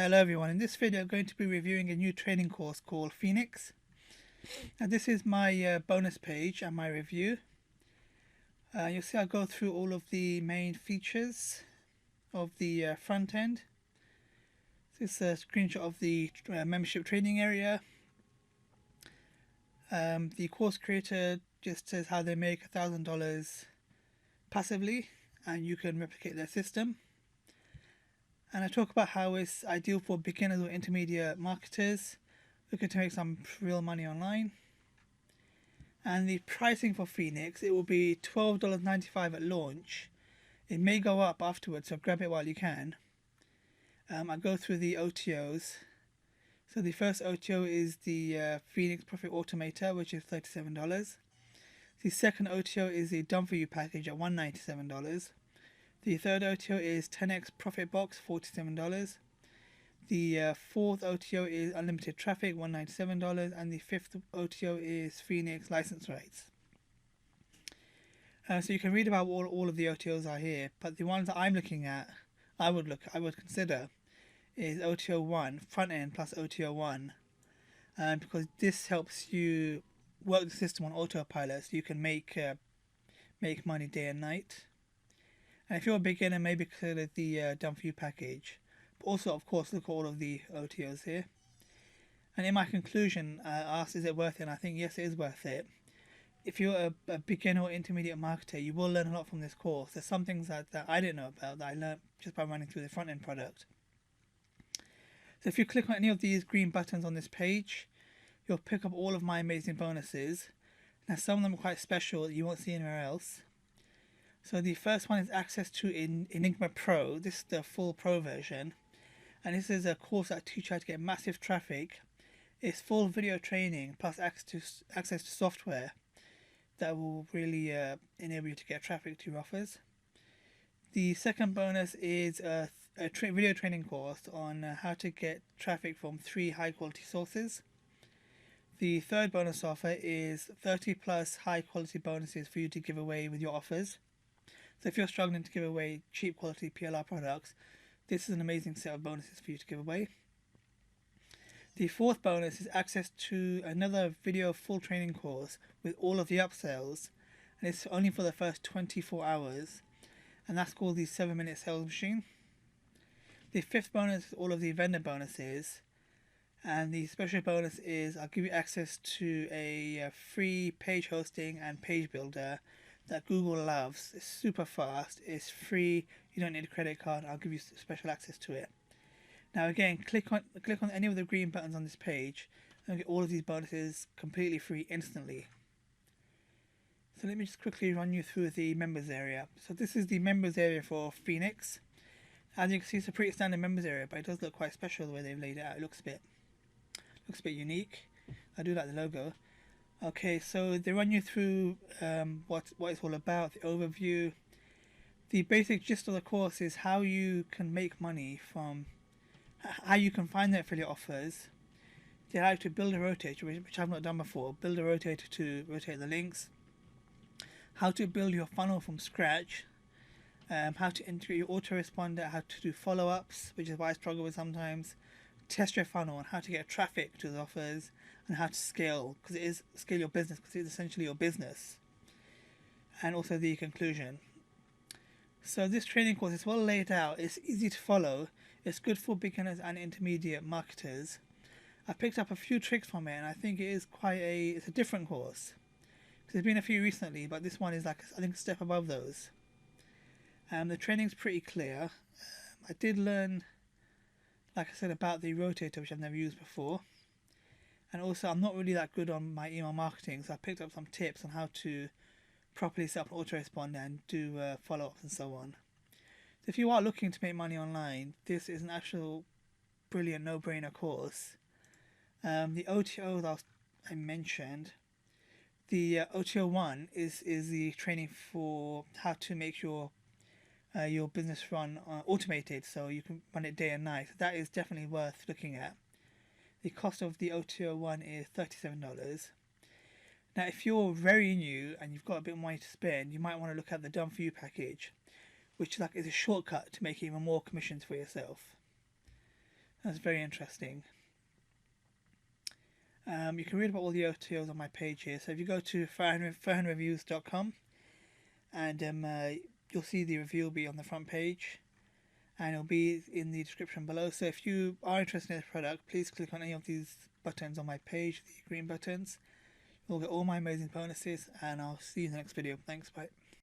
Hello everyone, in this video I'm going to be reviewing a new training course called Phoenix. Now this is my bonus page and my review. You'll see I'll go through all of the main features of the front end. This is a screenshot of the membership training area. The course creator just says how they make $1,000 passively and you can replicate their system. And I talk about how it's ideal for beginners or intermediate marketers looking to make some real money online. And the pricing for Phoenix, it will be $12.95 at launch. It may go up afterwards, so grab it while you can. I go through the OTOs. So the first OTO is the Phoenix Profit Automator, which is $37. The second OTO is the Done For You package at $197. The third OTO is 10x Profit Box, $47. The fourth OTO is Unlimited Traffic, $197. And the fifth OTO is Phoenix License Rights. So you can read about what all of the OTOs are here, but the ones that I'm looking at, I would consider, is OTO 1, front end plus OTO 1, because this helps you work the system on autopilot so you can make money day and night. And if you're a beginner, maybe consider the Done For You package. But also, of course, look at all of the OTOs here. And in my conclusion, I asked, is it worth it? And I think, yes, it is worth it. If you're a beginner or intermediate marketer, you will learn a lot from this course. There's some things that I didn't know about that I learned just by running through the front-end product. So if you click on any of these green buttons on this page, you'll pick up all of my amazing bonuses. Now, some of them are quite special that you won't see anywhere else. So the first one is access to Enigma Pro. This is the full Pro version. And this is a course that teaches you how to get massive traffic. It's full video training plus access to software that will really enable you to get traffic to your offers. The second bonus is a video training course on how to get traffic from 3 high quality sources. The third bonus offer is 30 plus high quality bonuses for you to give away with your offers. So if you're struggling to give away cheap quality PLR products, this is an amazing set of bonuses for you to give away. The fourth bonus is access to another video full training course with all of the upsells, and it's only for the first 24 hours, and that's called the 7-minute sales machine. The fifth bonus is all of the vendor bonuses, and the special bonus is I'll give you access to a free page hosting and page builder that Google loves. It's super fast, it's free, you don't need a credit card. I'll give you special access to it. Now again, click on any of the green buttons on this page and get all of these bonuses completely free instantly. So let me just quickly run you through the members area. So this is the members area for Phoenix. As you can see, it's a pretty standard members area, but it does look quite special the way they've laid it out. It looks a bit unique. I do like the logo. Okay, so they run you through what it's all about, the overview. The basic gist of the course is how you can make money from, how you can find the affiliate offers. They like to build a rotator, which I've not done before, build a rotator to rotate the links. How to build your funnel from scratch. How to integrate your autoresponder, how to do follow-ups, which is what I struggle with sometimes. Test your funnel and how to get traffic to the offers. And how to scale, because it is scale your business, because it's essentially your business. And also the conclusion. So this training course is well laid out, it's easy to follow, it's good for beginners and intermediate marketers. I picked up a few tricks from it and I think it is it's a different course. There's been a few recently, but this one is like, I think, a step above those. The training's pretty clear. I did learn, like I said, about the rotator, which I've never used before. And also, I'm not really that good on my email marketing, so I picked up some tips on how to properly set up an autoresponder and do follow-ups and so on. So if you are looking to make money online, this is an actual brilliant no-brainer course. The OTO I mentioned, the OTO 1 is the training for how to make your business run automated, so you can run it day and night. So that is definitely worth looking at. The cost of the OTO 1 is $37. Now, if you're very new and you've got a bit of money to spend, you might want to look at the Done For You package, which is a shortcut to make even more commissions for yourself. That's very interesting. You can read about all the OTOs on my page here. So if you go to fairhandreviews.com, and you'll see the review will be on the front page, and it'll be in the description below. So if you are interested in this product, please click on any of these buttons on my page, the green buttons. You'll get all my amazing bonuses, and I'll see you in the next video. Thanks, bye.